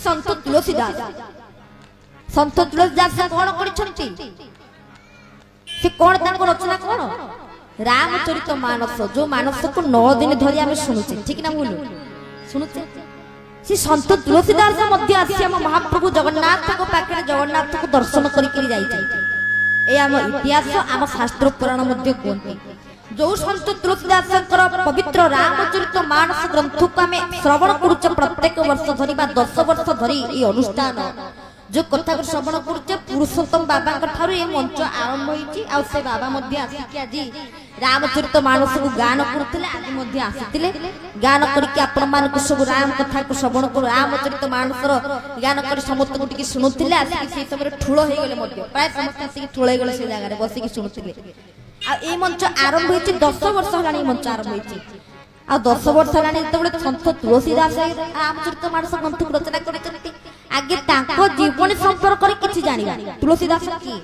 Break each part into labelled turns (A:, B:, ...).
A: संत तुलसीदास कौन करछंती से कौन ताको रचना कौन रामचरित मानस जो मानस को 9 दिन धरि आमे सुनुचे ठीक ना बोलू सुनुचे से संत तुलसीदास मध्य आसी हम महाप्रभु जगन्नाथ को पाखे जगन्नाथ को दर्शन करिकरी जाई ए आम इतिहास आम शास्त्र पुराण मध्य कहते जो संत तुलसीदास पवित्र रामचरित मानस ग्रंथ को आम श्रवण करुचे प्रत्येक वर्ष धरी 10 वर्ष धरी ये अनुष्ठान जो कथा को श्रवण करुचे पुरुषोत्तम बाबा ठारू ये मंच आरंभ होईची आ से बाबा मध्य आसिक आज रामचरित मानस को गान करथिले आज मध्य आसीथिले गान करके आपण मान सब राम कथा को श्रवण कर रामचरित मानस रो गान कर समस्त को टिके सुनुथिले आसिक से समय ठुलो हे गेले मध्य प्राय समस्त आसिक ठुलो हे गेले से जगह रे बसी के सुनुथिले आ ए मंच आरंभ होईची 10 वर्ष हलानी मंच आरंभ होईची आ 10 वर्ष हलानी तबले संत तुलसीदास रामचरित मानस ग्रंथ को रचना करिसंती आगे ताको जीवन संपर्क रे किछि जानिबा तुलसीदास की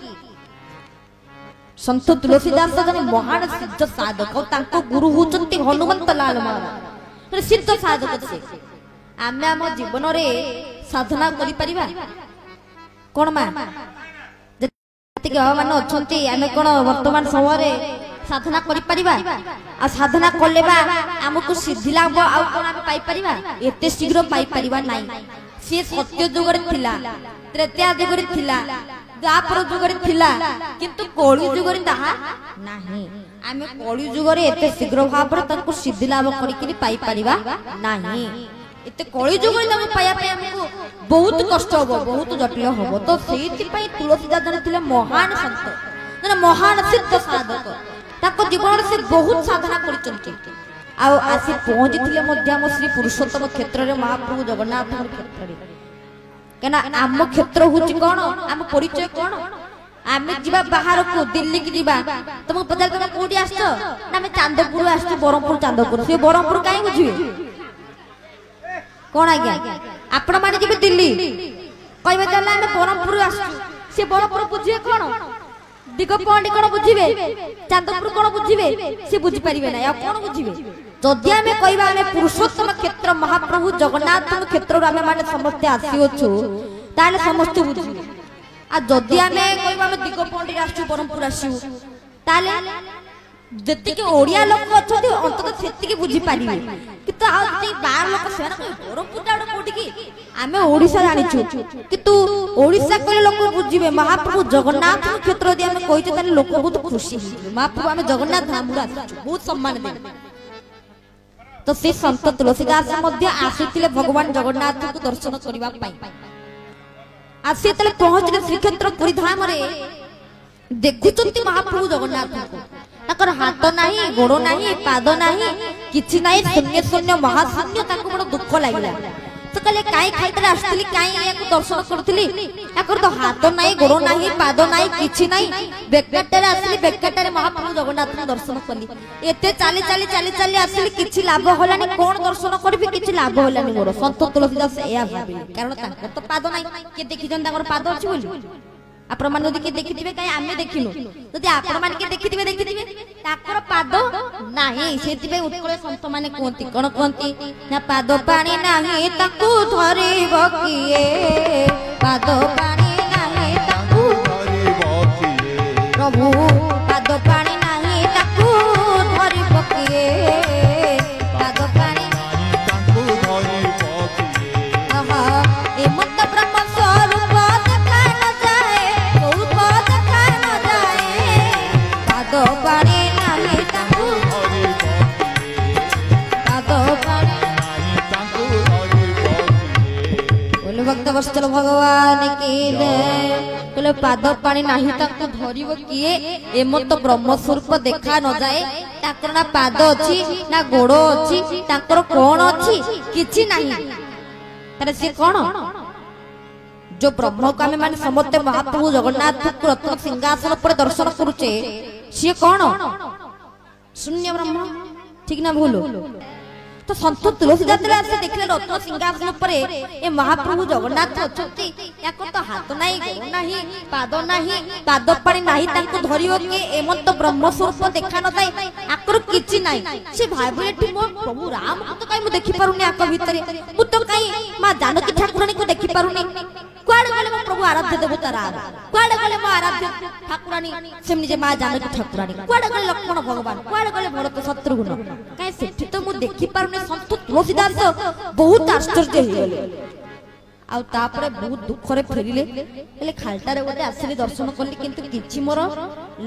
A: संत तुलसीदास जने महान सिद्ध साधक ताको गुरु होचंती हनुमंत लाल महाराज सिद्ध साधक से आमे हम जीवन रे साधना करि परिबा कोन मा जति के मान अछंती आमे कोन वर्तमान समय रे साधना करि परिबा आ साधना करलेबा हमकु सिद्धि लाभ आ कोन आमे पाई परिबा एते शीघ्र पाई परिबा नाही से सत्य जुग रे थिला त्रेता जुग रे थिला द्वापर जुग रे थिला किंतु कलि जुग रे ताहा नाही आमे कलि जुग रे एते शीघ्र भाव रे तनको सिद्धि लाभ करिकरी पाई परिबा नाही एते कलि जुग रे तनको पाया पे हमकु बहुत कष्ट होबो बहुत जटिल होबो तो सेति पई तुलसीदास जने थिले महान संत जने महान सिद्ध साधक ताको जीवन से बहुत साधना करिचंती आ आसी पहुंचीथिले मध्यम श्री पुरुषोत्तम क्षेत्र रे महाप्रभु जगन्नाथ क्षेत्र रे केना आम क्षेत्र होची कोन आम परिचय कोन आमे जिबा बाहर को दिल्ली की जिबा तुम पचार तुम कोडी आछो ना मैं चांदपुर आछो बरमपुर चांदपुर से बरमपुर काई बुझिबे कोन आज्ञा आपण माने जिबे दिल्ली कहबे चला आमे बरमपुर आछो से बरमपुर बुझिए कोन दिगो पॉइंट कोन बुझिबे चांदपुर कोन बुझिबे से बुझि परिबे ना या कोन बुझिबे जदि आमे कहबा आमे पुरुषोत्तम क्षेत्र महाप्रभु जगन्नाथ क्षेत्र आमे माने समस्त आसी अछु ताले समस्त बुझिबे आ जदि आमे कहबा आमे दिगो पॉइंट आछू बरमपुर आछू ताले जति के ओडिया लोक अछथि अंतत सेति के बुझि पारिबे किंतु आ जे बाहर लोक सेना बरमपुर डाड कोठी की आमे ओडिसा जानिछु किंतु ओडिसा कोले लोक बुझिबे महाप्रभु जगन्नाथ क्षेत्र दि आमे कहिते ताले लोक बहुत खुशी महाप्रभु आमे जगन्नाथ धाम बहुत सम्मान दे तो से संत तुलसीदास मध्य आसीथिले भगवान जगन्नाथ को दर्शन करिबा पई आसी तले पहुंचले श्रीक्षेत्र पुरी धाम रे देखुचंती महाप्रभु जगन्नाथ को ताकर हाथ नाही गोड़ नाही पाद नाही किछि नाही शून्य शून्य महाशून्य ताको बड़ दुख लागिला तो कले काई खाइतले आस्तिली काई याको दर्शन करथिली याकर तो हाथ नाही गोड़ नाही पाद नाही किछि नाही बेकटरे आस्तिली बेकटरे महाप्रभु जगन्नाथ को दर्शन करली एते चाली चाली चाली चाली आस्तिली किछि लाभ होलानी कोन दर्शन करबी किछि लाभ होलानी मोर संत तुलसीदास एया भाबिले कारण ताकर तो पाद नाही के देखिजन ताकर पाद अछि बोली आपण मान जदि के देखिथिबे काई आमे देखिनु जदि आपण मान के देखिथिबे ताकर पाद नाही सेतिबे उत्कल संत माने कोंती कोन कोंती ना पाद पानी नाही ताकू धरिबो किए पाद पानी नाही ताकू धरिबो किए प्रभु पाद पानी नाही ताकू धरिबो किए पाद पानी नाही ताकू धरिबो किए आहा ए मत ब्रह्म स्वरूप देखा न जाए बहुत देखा न जाए पाद पानी नाही ताकू धरिबो पाद पानी नाही ताकू धरिबो किए बोले भक्त वत्सल भगवान की जय बोले पाद पानी नाही ताकू धरिबो किए एमत ब्रह्म स्वरूप देखा न जाए ताकर ना पाद अछि ना गोड़ अछि ताकर कोन अछि किछि नाही तारे से कोन जो ब्रह्म को आमे माने समते महाप्रभु जगन्नाथ को रत्न सिंहासन पर दर्शन करूचे से कोन शून्य ब्रह्म ठीक ना भूलो तो सन्त तुलसीदास आसे देखले रत्न सिंहासन पर ए महाप्रभु जगन्नाथ अछंती याको तो हाथ नाही गोड़ नाही पाद पानी नाही ताको धरियो के एमंत ब्रह्म स्वरूप देखा न जाय आकर किछि नाही से भाबे एठी मो प्रभु राम तो काई मु देखि पारुनी आक भितरे मु तो काई मां जानकी ठाकुरानी को देखि पारुनी कुआडे गले मो प्रभु आराध्य देवता राम कुआडे गले मो आराध्य ठाकुरानी सेमनि जे मां जानकी ठाकुरानी कुआडे गले लक्ष्मण भगवान कुआडे गले भरत शत्रुघ्न काई सेठी तो मु देखि पारुनी सन्त तुलसीदास बहुत आश्चर्य होइले आउ तापरे बहुत दुख रे फेरिले एले खालटारे गोटे आसिले दर्शन करली किंतु किछि मोर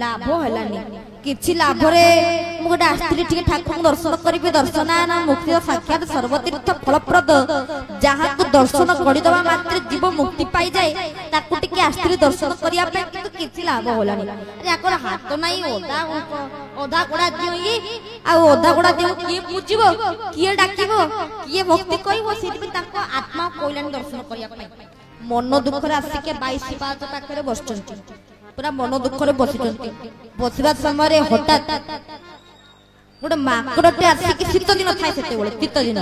A: लाभ हलानी किछि लाभ रे मु गोटे आस्थिली ठीक ठाकुर दर्शन करिबे दर्शनान मुक्ति साक्षात सर्वतीर्थ फलप्रद जहा को दर्शन करि दबा मात्र जीव मुक्ति पाई जाए ताकू टिके आस्थिली दर्शन करिया पे किंतु किछि लाभ हलानी याकर हाथ नाही ओदा गोडा दियो ये आ ओदा गोडा दियो किए पूजिबो किए डाकिबो किए भक्ति कइबो सेति ताको आत्मा कोइलानी दर्शन करिया पे मन दुख रे आसी के 22 पात पाखरे बसचंती पूरा मन दुख रे बसिचंती बसिबा समय हठात गोटे माकड़टे आसी के शीत दिन थाए सेते बेले शीत दिन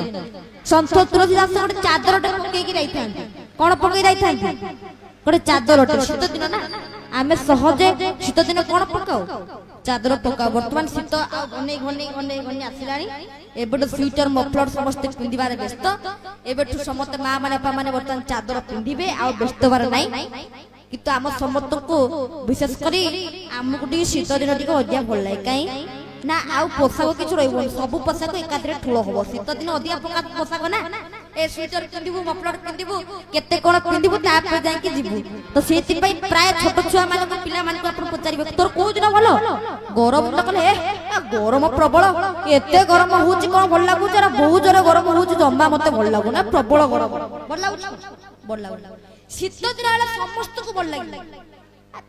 A: सन्त तुलसीदास गोटे चादरटे पकेई के जाइथांती कोन पकेई जाइथांती गोटे चादरटे शीत दिन ना आमे सहजे शीत दिन कोन पकाओ चादर पका वर्तमान शीत घने घने घने घने आसिलानी एबेटो स्वेटर मफलर समस्त पिंदिबारे व्यस्त एबेटो समस्त मां माने बापा माने वर्तमान चादर पिंदिबे आ व्यस्त बार नाही किंतु आम समस्त को विशेष करी आमको टी शीत दिन टी अधिया भल लागे कहीं ना आउ पोशाक किछु रहबो सब पोशाक एकादरे ठुलो होबो शीत दिन अधिया पोशाक ना ए स्वेटर पिंदिबु मफलर पिंदिबु केते कोन पिंदिबु ता पे जाई के जिबु तो सेति पई प्राय छोट छुआ मान को पिला मान को अपन पचारिबे तोर को दिन भलो गरम न कले गरम प्रबल एते गरम होउची कोन भल लागु जरा बहुत जोरे गरम होउची जम्मा मते भल लागु ना प्रबल गरम भल लागु शीत दिन वाला समस्त को भल लागी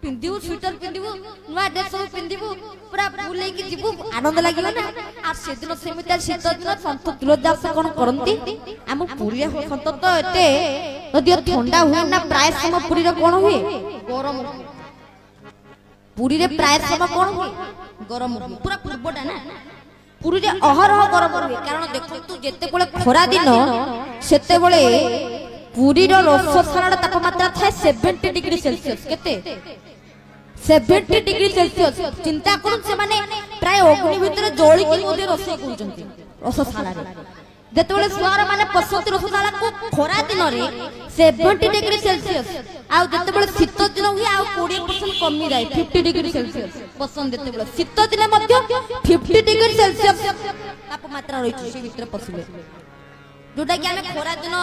A: पिंदिबु स्वेटर पिंदिबु नुआ ड्रेस सब पिंदिबु पूरा बुले की जीबु आनंद लागिला ना आ से दिन सेमिता शीत दिन सन्त तुलसीदास कोन करंती हम पुरी सन्त तो एते यदि ठंडा हुए ना प्राय समय पुरी रे कोन हुए गरम पुरी रे प्राय समय कोन हुए गरम पूरा पूर्वटा ना पुरी रे अहरह गरम हुए कारण देखो तू जेते बेले खरा दिन सेते बेले पुरी रो रोषसार तापमात्रा थाए 70 डिग्री सेल्सियस केते 70 डिग्री सेल्सियस चिंता करूं से माने प्राय अग्नि भितर जोळी की मध्ये रोषे करूचंती रोषसार रे जेते बेले सुआर माने पसंती रोषसार को खरा दिन रे 70 डिग्री सेल्सियस आ जेते बेले शीत दिन हुई आ 20% कमी जाय 50 डिग्री सेल्सियस पसंद जेते बेले शीत दिन मध्ये 50 डिग्री सेल्सियस तापमात्रा रही छै भितर पसिले जोटा कि हमें खरा दिन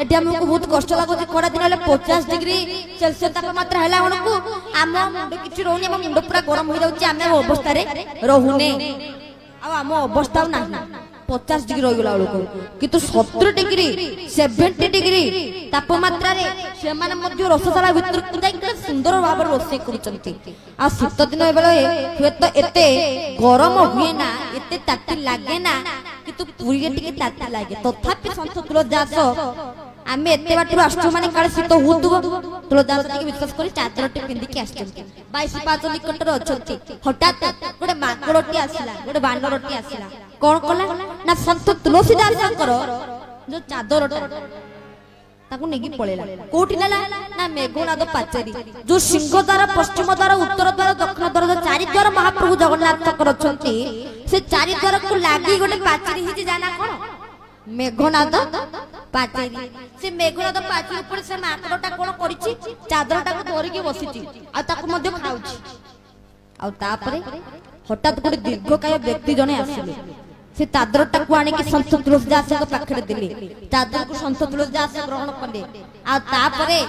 A: एटी हमको बहुत कष्ट लागो जे खरा दिन ले 50 डिग्री सेल्सियस तापमात्रा हैला हमको आम मुंड किछि रोनी हम मुंड पूरा गरम हो जाउची आमे अवस्था रे रहूने आ हम अवस्था ना 50 डिग्री रही गला लोक किंतु 70 डिग्री 70 डिग्री तापमात्रा रे से माने मध्य रसशाला भीतर जाई सुंदर भाव रोसे करूचंती आ शीत दिन बेले हुए तो एते गरम हुए ना एते ताती लागे ना किंतु पुरी रे टिके ताती लागे तथापि सन्त तुलसीदास आमे एते बाटू आष्टो माने काले शीत होतुबो तुलसीदास टिके विश्वास करी चादरटे पिंदी के आछंती 22 पाच निकट रे अछंती हठात गोटे माकड़टी आसिला गोटे बानरटी आसिला कोन कला ना सन्त तुलसीदास करो जो चादरटा ताकू नेगी पळेला कोठी नेला ना मेघनाद पाचेरी जो सिंह द्वार पश्चिम द्वार उत्तर द्वार दक्षिण द्वार जो चारि द्वार महाप्रभु जगन्नाथ करछंती से चारि द्वार को लागी गोटे पाचेरी हिजी जाना कोन मेघनाद पाचेरी से मेघनाद पाचेरी ऊपर से माकड़टा कोन करिछि चादरटा को धरि के बसिछि आ ताकू मध्ये खाउछि आ तापरे हठात गोटे दीर्घकाय व्यक्ति जने आसिले से चादरटा को आने के सन्त तुलसीदास के पाखरे दिले चादर को सन्त तुलसीदास ग्रहण कले आ तापरे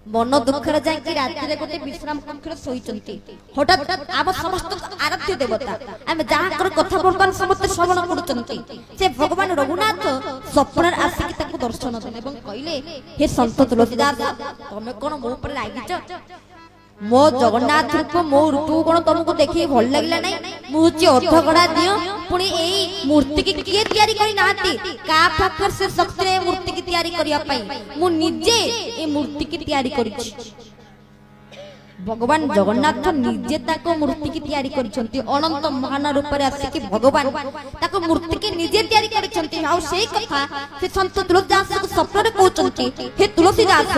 A: मन दुख रे जाई कि रात्रि रे गोटे विश्राम कक्षरे सोईचंती हठात आब समस्त आराध्य देवता हम जहा कर कथा वर्तमान समस्त श्रवण करूचंती से भगवान रघुनाथ स्वप्न आसी कि ताको दर्शन देले एवं कहिले हे सन्त तुलसीदास तमे कोन मो ऊपर लागिछ मो जगन्नाथ रूप मो रूप कोन तुमको देखि भल लागला नै मुची अर्थ गडा दियो पुनी एई मूर्ति की किए तयारी करी नाती का फाकर से शक्ति रे मूर्ति की तयारी करिया पई मु निजे ए मूर्ति की तयारी करिछि भगवान जगन्नाथ निजे ताको मूर्ति की तैयारी करिसंती अनंत महान रूप रे आसी कि भगवान ताको मूर्ति की निजे तैयारी करिसंती आ सेही कथा से संत तुलसीदास को स्वप्न रे कहउचंती हे तुलसीदास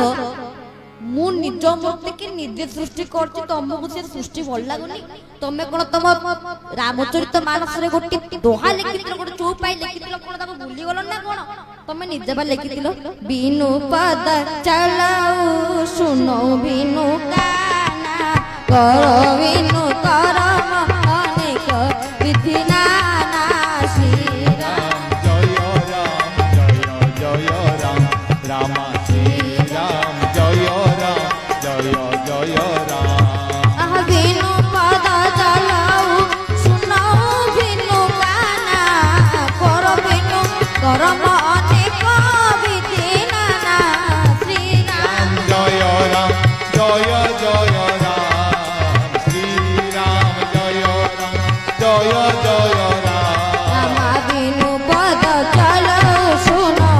A: मु निज मूर्ति की निजे सृष्टि करछि तुमको से सृष्टि भल लागुनी तमे कोन तम रामचरित मानस रे गोटी दोहा लिखिथिलो गोटे चौपाई लिखिथिलो कोन ताको भूली गलो ना कोन तमे निजे बा लिखिथिलो बिनु पद चलाऊ सुनो बिनु गाना करो बिनु करम अनेक विधि नाना श्री राम
B: जय राम राम श्री राम जय राम
A: आह बिनु पद चलाऊ सुनो बिनु गाना करो बिनु करम अनेक विधि नाना श्री राम
B: जय राम जय राम श्री राम जय राम
A: आमा बिनु पद चलाऊ सुनो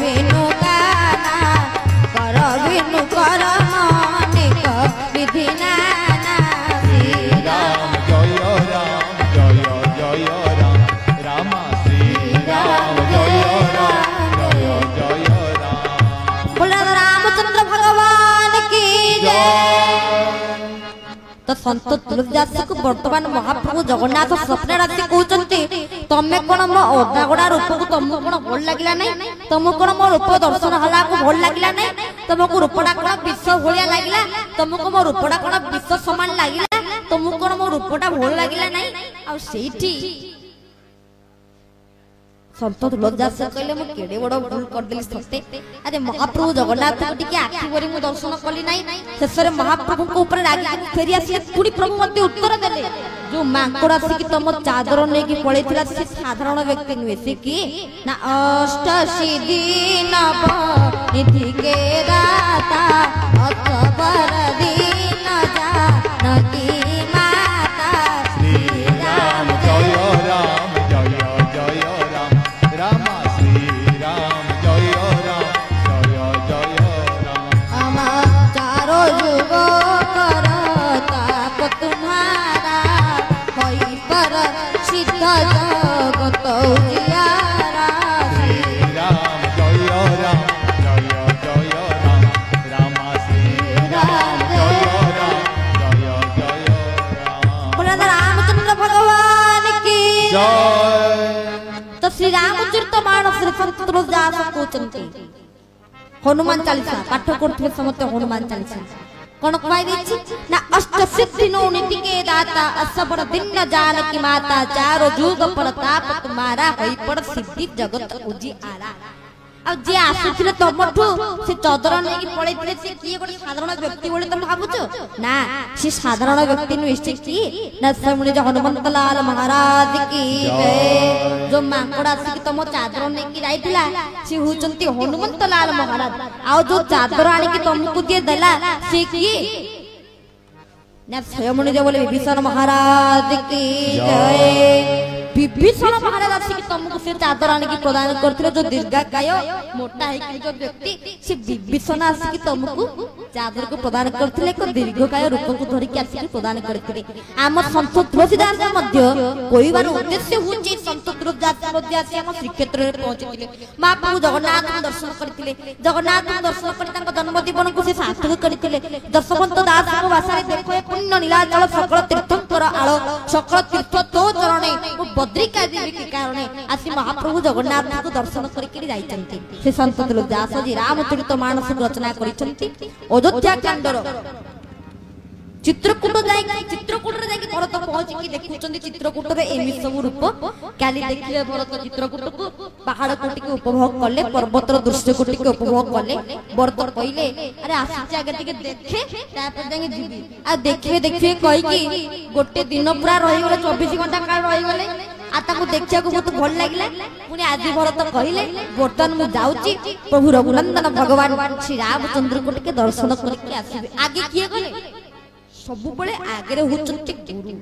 A: बिनु गाना करो बिनु करम अनेक विधि नाना श्री
B: राम जय राम राम श्री राम जय राम
A: बोला रामचंद्र भगवान की जय। तो संत तुलसीदास को वर्तमान महाप्रभु जगन्नाथ स्वप्न राशि कहते तमे कौन मो अधागोड़ा रूप को तुमको कौन भल लगिला नहीं तुमको कौन मो रूप दर्शन हला को भल लगिला नहीं तुमको रूपड़ा कौन विश्व भलिया लगिला तुमको मो रूपड़ा कौन विश्व समान लगिला तुमको कौन मो रूपटा भल लगिला नहीं आ सेठी संत तुलसीदास कहले मु केडे बड़ भूल कर देली सते अरे महाप्रभु जगन्नाथ को टिके आखि भरी मु दर्शन कली नाही शेषरे महाप्रभु को ऊपर रागी फेरी आसी पुणी प्रभु मते उत्तर देले जो मांकोड़ आसी कि तुम चादर ने की पळेथिला से साधारण व्यक्ति नुहे से की ना अष्टसी दिन निधि के राता अकबर दिन जा नदी माता
B: श्री राम जय राम राम श्री राम जय राम
A: अमा चारो युग करताप तुम्हारा होई पर सिद्ध जगत उजियारा
B: श्री राम जय राम राम श्री राम जय राम
A: बोला रामचंद्र भगवान की
B: जय
A: तो श्री रामचरित मानस रे संत तुलसीदास कहते हनुमान चालीसा पाठ करथिबे समते हनुमान चालीसा कोन कहै दैछि ना अष्ट सिद्धि नो नीति के दाता असबर दिन जानकी माता चारो जुग प्रताप तुम्हारा होई पर सिद्धि जगत उजियारा अब जे आसुथिले तमठु से चदर नै कि पळैथिले से की गोटे साधारण व्यक्ति बोले तुम भाबुछ ना से साधारण व्यक्ति नु इष्ट की ना समणे जो हनुमंत लाल महाराज की जय जो मांकोड़ा आसी तुम चादर नै कि जाइथिला से हुचंती हनुमंत लाल महाराज आ जो चादर आनी कि तुमको दिए देला से की ना स्वयं जो बोले विभीषण महाराज की जय विभीषण महाराज आसी कि तुमको से चादर आनी कि प्रदान करथिले जो दीर्घकाय मोटा है कि जो व्यक्ति से विभीषण आसी कि तुमको चादर को प्रदान करथिले को दीर्घकाय रूप को धरि कि आसी कि प्रदान करथिले आम संत तुलसीदास मध्य कोई बार उद्देश्य होची संत तुलसीदास मध्य आसी हम श्री क्षेत्र रे पहुंचथिले महाप्रभु जगन्नाथ को दर्शन करथिले जगन्नाथ को दर्शन करि तांको जन्म जीवन को से सार्थक करथिले दशवंत दास को भाषा रे देखो पुण्य नीलाचल सकल तीर्थंकर आलो सकल तीर्थ तो चरणे बद्रिका देवी के कारण आसी महाप्रभु जगन्नाथ को दर्शन करके जाइछन्ति से संत तुलसीदास जी रामचरित मानस रचना करिछन्ति अयोध्या कांडर चित्रकूट रे जाके भरत पहुंच के देखुछन्ति चित्रकूट रे एमि सब रूप काली देखिले भरत चित्रकूट को पहाड़ कोटि के उपभोग करले पर्वतर दृश्य कोटि के उपभोग करले भरत कइले अरे आसी आगे टिके देखे तापर जाके जीबी आ देखिबे कहि कि गोटे दिन पूरा रहि गेले 24 घंटा काल रहि गेले आ ताको देखिया को बहुत भल लागला पुनी आदि भरत कहिले बर्तन मु जाउची प्रभु रघुनंदन भगवान श्री रामचंद्र को टिके दर्शन करके आसीबे आगे किए गले सब बळे आगे होचंती गुरु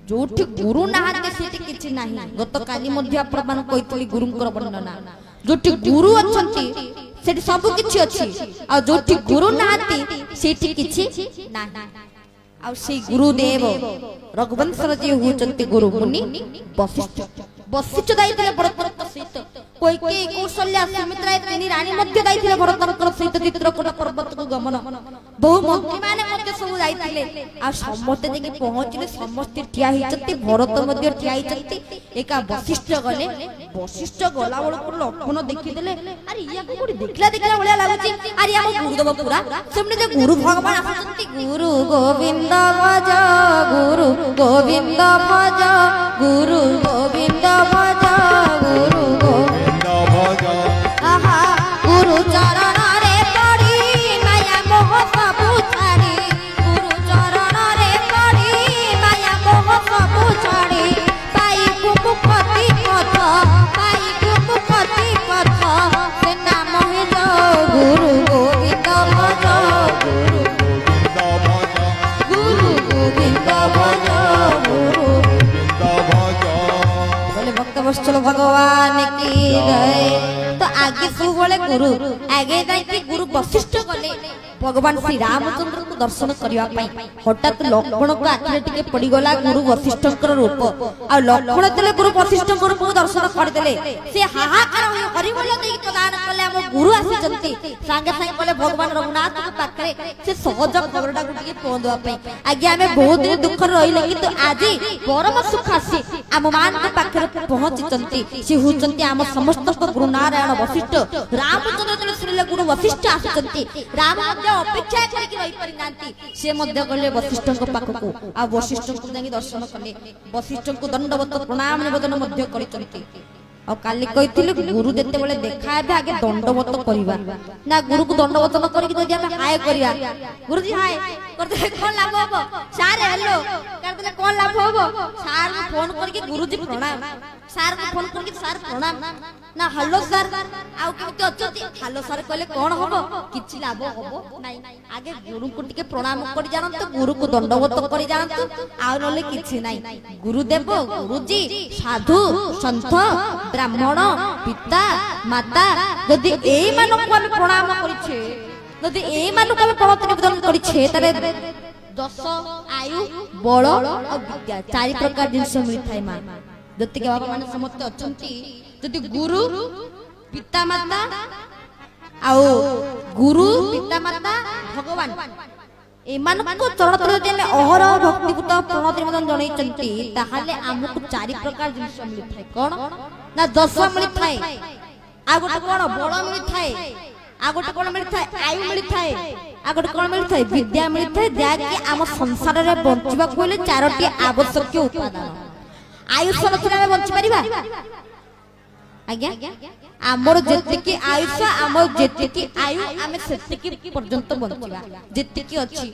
A: जोठी गुरु नाहाते सेठी किछि नाही गत काली मध्ये आपण मान कहितली गुरुंकर वर्णना जोठी गुरु अछंती सेठी सब किछि अछि आ जोठी गुरु नाती सेठी किछि ना आ से गुरुदेव रघुवंशर जे होचंती गुरु मुनि वशिष्ठ वशिष्ठ दायित्व भरतरक सहित कोइके कौशल्या सुमित्रा तिनी रानी मध्य दायित्व भरतरक सहित चित्रकूट पर्वत को गमन बहु मंत्री माने मध्य सब जाइतिले आ समस्त जेकी पहुंचले समस्त ठिया हिचंती भरत मध्य ठिया हिचंती एका वशिष्ठ गले वशिष्ठ गला बळ को लक्षण देखि देले अरे या को कोडी देखला देखला बळिया लागुची अरे हम गुरुदेव पूरा सेमने जे गुरु भगवान आसंती गुरु गोविंद भज गुरु गोविंद भज गुरु गोविंद भज गुरु गोविंद भज आहा गुरु चरण रे पड़ी माया मोह सब छाड़ी गुरु चरण रे पड़ी माया मोह सब छाड़ी पाई मुक्ति पथ पाई मुक्ति पथ से नाम है जो गुरु गोविंद भज गुरु गोविंद भज गुरु गोविंद भज बोले भक्तवत्सल भगवान की जय। तो आगे सब बोले गुरु आगे जाके गुरु वशिष्ठ गले भगवान श्री रामचंद्र को दर्शन करिया पई हठात लक्ष्मण को आखिरे टिके पड़ी गला गुरु वशिष्ठकर रूप आ लक्ष्मण तले गुरु वशिष्ठकर रूप दर्शन कर देले से हाहाकार हरि बोल देई प्रदान कले हम गुरु आसी जंती संगे संगे बोले भगवान रघुनाथ के पाखरे से सहज खबरटा को टिके पहुंचवा पई आगे हमें बहुत दिन दुख रहिले किंतु आजी परम सुख आसी हम मान के पाखरे पहुंची जंती से हुचंती हम समस्त को गुरु नारायण वशिष्ठ रामचंद्र तले श्री गुरु वशिष्ठ आसी जंती राम अपेक्षा करके रही पारि नांती से मध्य गले वशिष्ठ को पाखको आ वशिष्ठ को जाई दर्शन कले वशिष्ठ को दंडवत प्रणाम निवेदन मध्य करिसंती आ काली कहिथिले गुरु जते बेले देखा हेबे आगे दंडवत करिबा ना गुरु को दंडवत न करी जदी हम हाय करिया गुरुजी हाय करते कोन लाभ होबो सार हेलो करते कोन लाभ होबो सार को फोन करके गुरुजी प्रणाम सार को फोन करके सार प्रणाम ना हेलो सर आउ केते अछती हेलो सर कहले कोन होबो किछि लाभ होबो नाही आगे गुरु को टिके प्रणाम करि जानत गुरु को दंडवत करि जानत आ नले किछि नाही गुरुदेव गुरुजी साधु संत ब्राह्मण पिता माता यदि एई मानको हम प्रणाम करिछे यदि एई मानको हम प्रणाम निवेदन करिछे तारे दश आयु बल और विद्या चारि प्रकार जिंस मिली थाई मा जति के बाबा माने समस्त अछंती जति गुरु पिता माता आओ गुरु पिता माता भगवान एमानको चरण तले देले अहर भक्तिपूत प्रणति मदन जणै चंती ताहाले हमकु चारि प्रकार जिंस मिली थाई कोन ना दश मिली थाई आ गोटे कोन बल मिली थाई आ गोटे कोन मिली थाई आयु मिली थाई आ गोटे कोन मिली थाई विद्या मिली थाई जाकी हम संसार रे बंचिबा कोइले चारोटी आवश्यक उपादान आयुष नथले बंचि परिबा आज्ञा आमर जेतिकी आयुष आमर जेतिकी आयु आमे सेतिकी पर्यंत बंचिबा जेतिकी अछि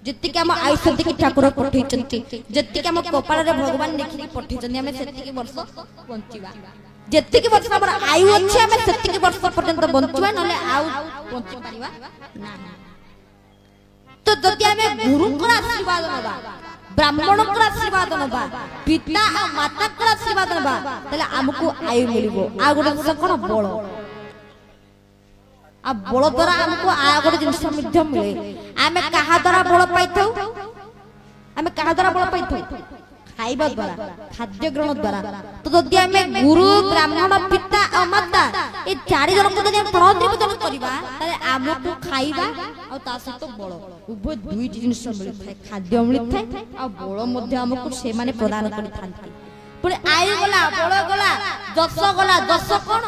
A: जेतिकी हम आयुष सेतिकी ठाकुर पठै चंती जेतिकी हम कपाल रे भगवान लिखि पठै चंती आमे सेतिकी वर्ष बंचिबा जेतिकी वर्ष हमर आयु अछि आमे सेतिकी वर्ष पर्यंत बंचिबा नले आउ बंचि परिबा ना तो जति आमे गुरु को आशीर्वाद नबा ब्राह्मण को आशीर्वाद नबा पिता और माता को आशीर्वाद नबा तले हमकु आयु मिलिबो आ गोटे कोन बळ आ बळ द्वारा हमकु आ गोटे जिंस मध्य मिले आमे कहा द्वारा बळ पाइथौ आमे कहा द्वारा बळ पाइथौ खाइबा द्वारा खाद्य ग्रहण द्वारा तो जदि आमे गुरु ब्राह्मण पिता और माता ए चारि जन को जदि प्रणाम निवेदन करबा तले हमकु खाइबा और ता सहित बळ उभय दुई जिंस मिली थाए खाद्य मिली थाए आ बळ मध्य हमकु से माने प्रदान करि थांती पुरे आयु गला बळ गला दश गला दश कोन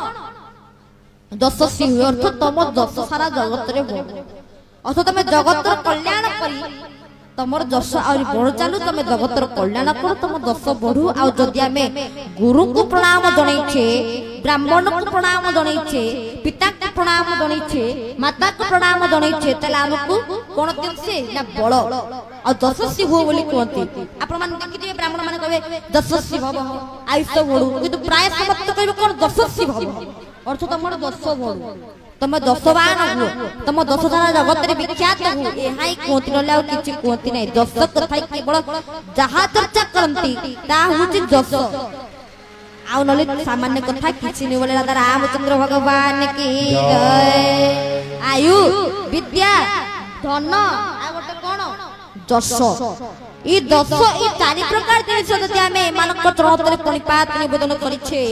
A: दश सिंह अर्थ तम दश सारा जगत रे बळ अर्थ तमे जगत रो कल्याण करी तमर दश और बड़ चालू तमे जगतर कल्याण कर तम दश बढ़ू आ जदि आमे गुरु को प्रणाम जणैछे ब्राह्मण को प्रणाम जणैछे पिता को प्रणाम जणैछे माता को प्रणाम जणैछे तले हमकु कोन दिनसे ना बळ आ दशसी हो बोली कहती आपण मान देखिथिबे ब्राह्मण माने कहबे दशसी भव आयुष बढ़ू किंतु प्राय समस्त कहबे कोन दशसी भव अर्थ तमर दश बढ़ू तम दशवान हो तम दश सारा जगत रे विख्यात हो एहाई कोंति नले आ किछि कोंति नै दश कथा केवल जहा चर्चा करंती ता होछि दश आउ नले सामान्य कथा किछि नै बोले राजा रामचंद्र भगवान की जय। आयु विद्या धन आ गोटे कोन जस ई दस ई चारि प्रकार जिनिस जदि आमे मानक चरणतरे प्रणिपात निवेदन करिछे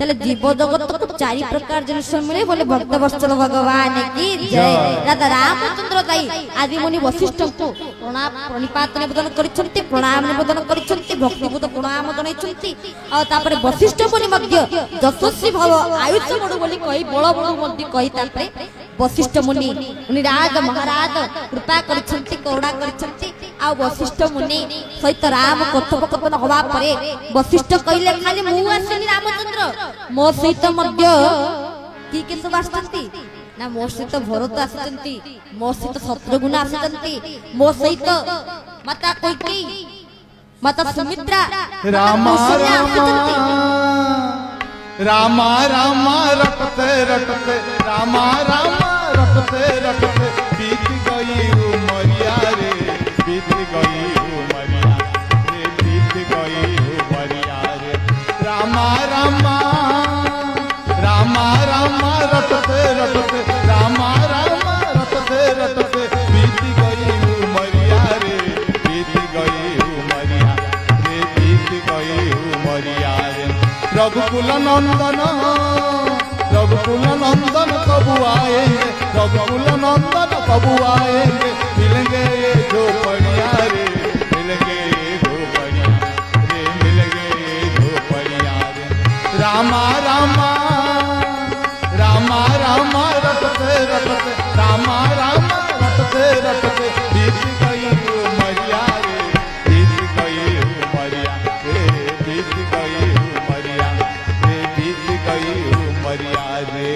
A: तले जीव जगत को चारि प्रकार जिनिस मिले बोले भक्त वत्सल भगवान की जय। राजा रामचंद्र दाई आदि मुनि वशिष्ठ को प्रणाम प्रणिपात निवेदन करिछन्ति प्रणाम निवेदन करिछन्ति भक्तिपूत प्रणाम जणाइछन्ति आ तापर वशिष्ठ मुनि मध्य यशस्वी भव आयुष बड़ बोली कहि बळ बळ मध्य कहि तापर वशिष्ठ मुनि मुनिराज महाराज कृपा करिछन्ति करुणा करिछन्ति आ वशिष्ठ मुनि सहित राम कथोपकथन हवा परे वशिष्ठ कहिले खाली मु आसिनी रामचंद्र मो सहित मध्य की सब आछन्ति ना मो सहित भरत आछन्ति मो सहित शत्रुघ्न आछन्ति मो सहित माता कैकेयी माता सुमित्रा
B: रामा रामा रामा रटते रटते रामा रामा रटते रटते बीत गई उमरिया रे बीत गई उमरिया रे बीत गई उमरिया रे रामा रामा रामा रामा रटते रटते रामा रामा रटते रटते बीत गई उमरिया रे बीत गई उमरिया रे बीत गई उमरिया रे रघुकुल नंदन कबू आएंगे रघुकुल नंदन कबू आएंगे मिलेंगे ये झोपड़िया रे मिलेंगे ये झोपड़िया रे मिलेंगे ये झोपड़िया रे रामा रामा रामा रामा रटते रटते रामा रामा रटते रटते बीत गई उमरिया रे बीत गई उमरिया रे बीत गई उमरिया रे बीत गई उमरिया रे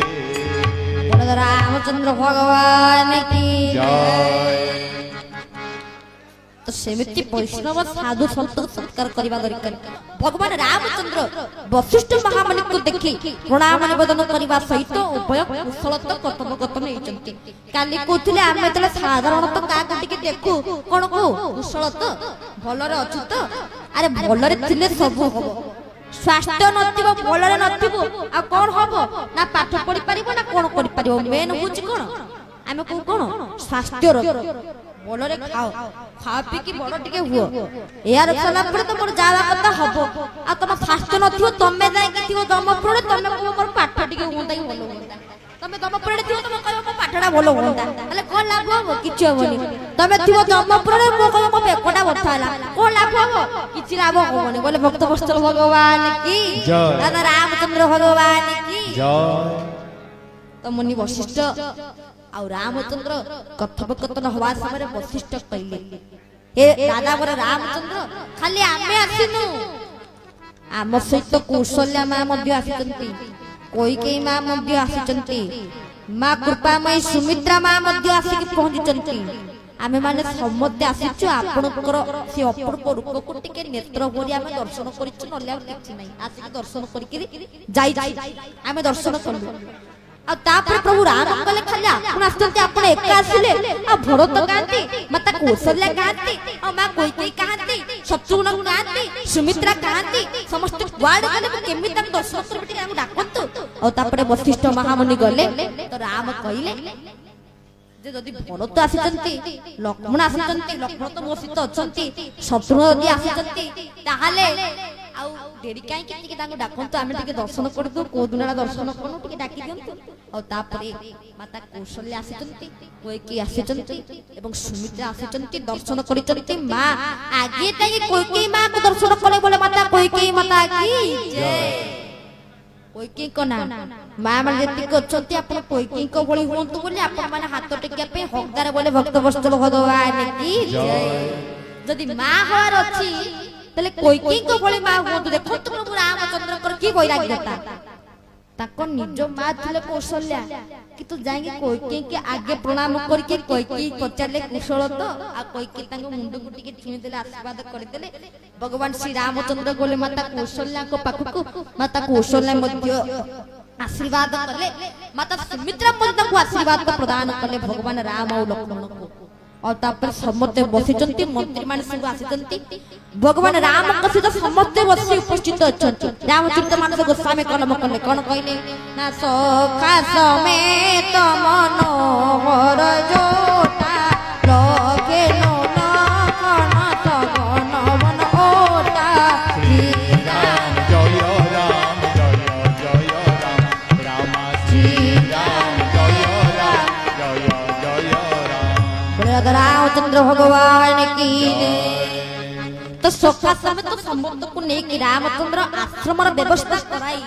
A: रामचंद्र भगवान की
B: जय।
A: तो सेमिति वैष्णव साधु संत सत्कार करबा दरकार भगवान रामचंद्र वशिष्ठ महामुनि को देखि प्रणाम निवेदन करबा सहित उभय कुशलत कथोपकथन हेचंती काली कोथिले आमे तले साधारणत का गुटिके देखु कोन को कुशलत भलरे अछि तो अरे भलरे थिले सब हो स्वास्थ्य नथिबो भलरे नथिबो आ कोन हबो ना पाठ पढि परिबो ना कोन करि परिबो मेन बुझ कोन आमे को कोन स्वास्थ्य भलरे खाओ खा पी की बड़ टिके हुओ यार सला पर तो मोर जावा कथा हबो आ तम स्वास्थ्य नथिबो तमे जाय कि थिबो दमपुर तमे को मोर पाठ टिके होंदा ही भलो होंदा तमे दमपुर थिबो तमे कहबो मो पाठडा भलो होंदा तले कोन लाभ हबो किछ होबनी तमे थिबो दमपुर मो कहबो मो बेकोडा बथाला कोन लाभ हबो किछ लाभ होबनी बोले भक्त वत्सल भगवान की
B: जय।
A: राजा रामचंद्र भगवान की
B: जय।
A: तो मुनि वशिष्ठ और रामचंद्र कथोपकथन हवा समय वशिष्ठ कहले हे राजा बर रामचंद्र खाली आमे आसिनु आम सहित कौशल्या मां मध्य आसिचंती कैकेयी मां मध्य आसिचंती मां कृपामयी सुमित्रा मां मध्य आसिक पहुंचचंती आमे माने समते आसिछु आपनकर से अपूर्व रूप को टिके नेत्र भरी आमे दर्शन करिछु नल्या किछि नै आसिक दर्शन करिकि जाई आमे दर्शन करलु आ तापर प्रभु राम कहले खाली आपण आछते आपण एक आसिले आ भरत कांती माता कौशल्या कांती आ मां कैकेयी कांती शत्रुघ्न कांती सुमित्रा कांती समस्त वाड गले केमि तक दर्शन करबि हम डाकंतु आ तापर वशिष्ठ महामुनि गले तो राम कहले जे जदि भरत आसिचंती लक्ष्मण आसिचंती लक्ष्मण तो मो सहित अछंती शत्रुघ्न जदि आसिचंती ताहाले आउ डेरी काई के तांको डाकंतु आमे टिके दर्शन करदु को दुनाला दर्शन करनु टिके डाकी दियंतु और तापरे माता कौशल्या आसिचंती कैकेयी आसिचंती एवं सुमित्रा आसिचंती दर्शन करिचंती मां आगे ताई कैकेयी मां को दर्शन करे बोले माता कैकेयी माता की जय। कैकेयी को ना मां माने जति को अछंती आपण कैकेयी को बोली होंतु बोले आपण माने हाथ टेकिया पे हकदार बोले भक्त वत्सल भगवान की जय। जदि मां होर अछि तले कैकेयी को बोली मां होंतु देखो तो प्रभु रामचंद्र कर की वैराग्यता ताको निजो मां थिले कौशल्या कि तू जाएंगे कैकेयी के आगे प्रणाम करके कैकेयी पचारले कुशल तो आ कैकेयी तांको मुंड गुटी के छुई देले आशीर्वाद कर देले भगवान श्री रामचंद्र गोले माता कौशल्या को पाखु माता कौशल्या मध्य आशीर्वाद करले माता सुमित्रा मध्य को आशीर्वाद प्रदान करले भगवान राम और लक्ष्मण को और तापर समस्त बसिचंती मंत्री माने सब आसिचंती भगवान राम को सहित समस्त बसी उपस्थित अछंती रामचरित मानस गोस्वामी कलम कले कोन कहले ना सखा समेत मनोहर जोटा लगे नो लखन सगन वन ओटा
B: श्री राम जय राम जय जय राम राम श्री राम जय राम जय जय राम।
A: रामचंद्र भगवान की तो सखा समेत तो समस्त को नहीं रामचंद्र आश्रम व्यवस्था कराई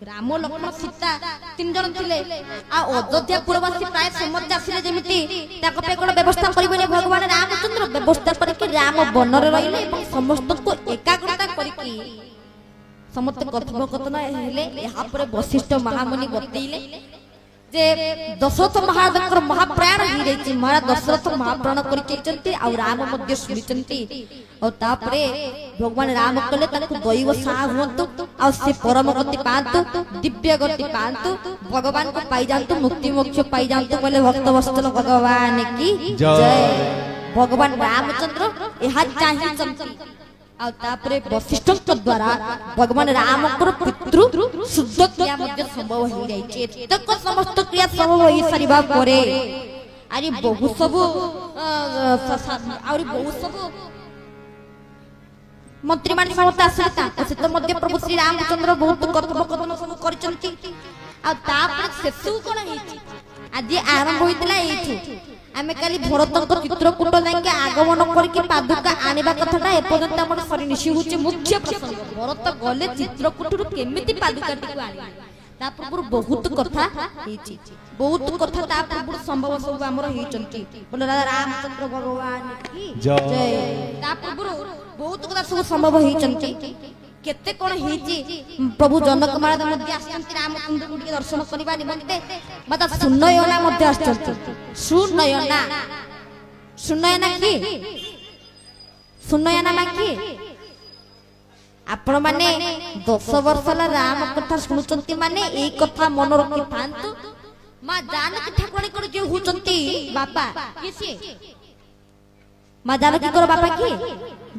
A: राम लक्ष्मण सीता तीन जन थिले आ अयोध्या पुरवासी प्राय समस्त आसिले जेमिति ताको पे कोन व्यवस्था करिबे भगवान रामचंद्र व्यवस्था करके राम बनरे रहिले एवं समस्त को एकाग्रता करके समस्त कथोपकथन हेले यहाँ पर वशिष्ठ महामुनि बतैले जे दशरथ महाराज महाप्राण ही रही महाराज दशरथ महाप्राण करके आ राम मध्य सुनिचंती और तापरे भगवान राम कले ताको दैव साह हुंतु आ से परम गति पांतु दिव्य गति पांतु भगवान को पाई जांतु मुक्ति मोक्ष पाई जांतु बोले भक्त वत्सल भगवान की जय। भगवान रामचंद्र यह चाहिए चंती आ तापरे वशिष्ठ द्वारा भगवान राम को पितृ शुद्ध क्रिया मध्य संभव हो जाई तक समस्त क्रिया संभव हो सारिबा परे आरी बहु सब आरी बहु सब मंत्री मान समस्त आसता से मध्य प्रभु श्री रामचंद्र बहुत कथोपकथन सब करचंती आ तापरे सेसु कोन हेची आज आरंभ होइतला एठू आमे काली भरतक चित्रकूट जाके आगमन करके पादुका आनिबा कथाटा एपर्यंत हमर सरी निशी होचे मुख्य प्रसंग भरत गले चित्रकूटरु केमिति पादुका टिकु आनि ता पूर्व बहुत कथा हेची बहुत कथा ता पूर्व संभव सब हमर हेचंती बोले राजा रामचंद्र भगवान की जय ता पूर्व बहुत कथा सब संभव हेचंती केते कोन हेची प्रभु जनक महाराज मध्ये आसंती रामचंद्र को दर्शन करबा निमंते माता सुनयना मध्ये आसंती सुनयना सुनयना की सुनयना मा की आपण माने 10 वर्ष ला राम कथा सुनुचंती माने ए कथा मन रखि थांतु मा जानकी ठाकुरानी को जे हुचंती बापा किसी मा जानकी को बापा की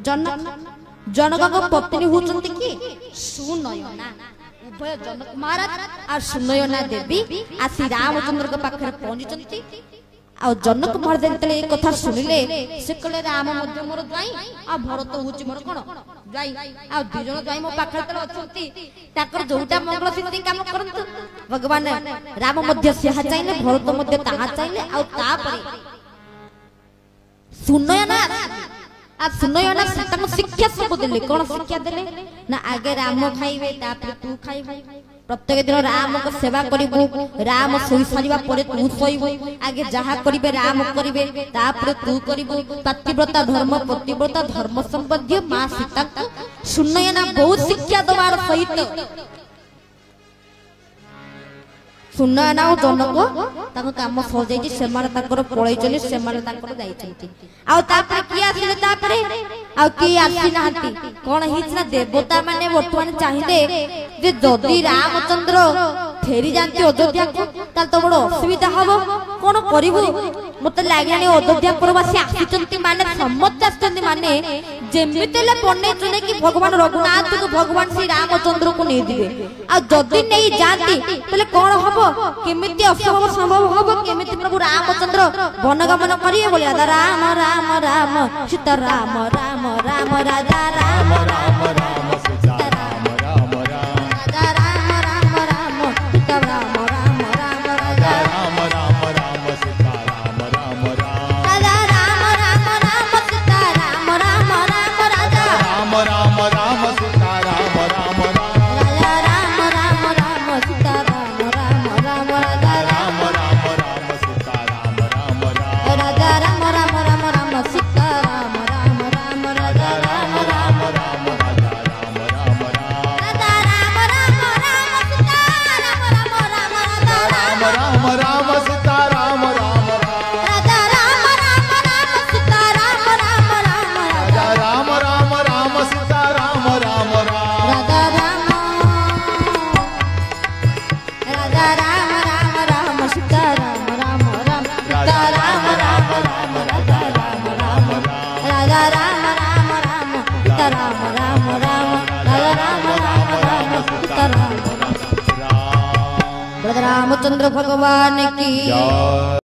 A: जनक जनक पत्नी होचंती की सुनयना उभय जनक महाराज और सुनयना देवी आसी रामचंद्र के पाखरे पहुंचंती आ जनक महाराज जतले एक कथा सुनिले से कहले राम मध्य मोर जाई आ भरत होची मोर कोन जाई आ दु जन जाई मो पाखरे तले अछंती ताकर जोटा मंगल सिद्धि काम करंतु भगवान राम मध्य से चाइले भरत मध्य ताहा चाइले आ तापरे सुनयना आ सुनयना सीता शिक्षा सब देले कोन शिक्षा देले ना आगे राम खाइबे तापर तू खाइबे प्रत्येक दिन राम को सेवा करिबो राम सोई सारिबा परे तू सोइबो आगे जहा करिबे राम करिबे तापर तू करिबो पतिव्रता धर्म संबंधी मां सीता को सुनयना बहुत शिक्षा दवार सहित सुनयना और जनक ताको काम सर जाई से माने ताकर पळै चली से माने ताकर जाई चंती आ तापर की आसिले तापरे आ की आसी नाहंती कोन हिचना देवता माने वर्तमान चाहिदे जे जदी रामचंद्र फेरी जानती अयोध्या को ताल तो बड़ असुविधा हबो कोन करिवो मते लागलानी अयोध्या प्रवासी आसीचंती माने सम्मत आछंती माने जेमितेले पन्ने चने कि भगवान रघुनाथ को भगवान श्री रामचंद्र को नै दिबे आ जदी नै जाती तले कोन हबो केमिति असंभव संभव हबो केमिति प्रभु रामचंद्र वनगमन करिए बोले राम राम राम सीता राम राम राम राजा राम राम राम सीता राम राम राम राजा राम राम राम सीता राम राम राम राजा
B: राम राम राम सीता राम राम राम
A: राजा राम राम राम सीता राम राम राम राजा
B: राम राम राम सीता राम राम राम
A: राजा राम राम राम सीता राम राम राम राजा
B: राम राम राम सीता राम राम राम
A: राजा राम राम राम राम सीता राम राम राम राजा
B: राम राम राम राजा राम राम राम
A: राजा राम राम राम सीता राम राम राम राजा
B: राम राम राम सीता राम राम राम
A: राजा राम राम राम सीता राम राम राम
B: राजा राम राम राम सीता राम राम राम
A: राजा राम राजा राम राम राम सीता राम राम राम सीता राम राम राम रामचंद्र भगवान की
B: जय।